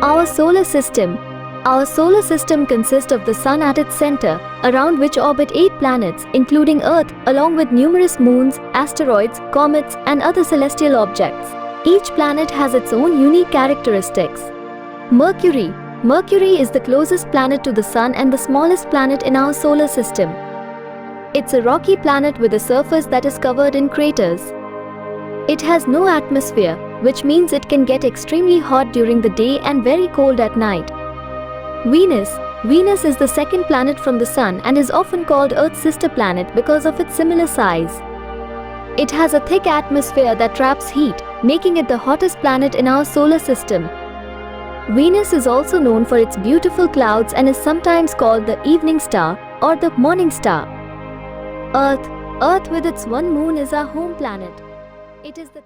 Our solar system. Our solar system consists of the Sun at its center, around which orbit 8 planets, including Earth, along with numerous moons, asteroids, comets, and other celestial objects. Each planet has its own unique characteristics. Mercury. Mercury is the closest planet to the Sun and the smallest planet in our solar system. It's a rocky planet with a surface that is covered in craters. It has no atmosphere, which means it can get extremely hot during the day and very cold at night. Venus. Venus is the second planet from the Sun and is often called Earth's sister planet because of its similar size. It has a thick atmosphere that traps heat, making it the hottest planet in our solar system. Venus is also known for its beautiful clouds and is sometimes called the evening star or the morning star. Earth. Earth with its one moon is our home planet. It is the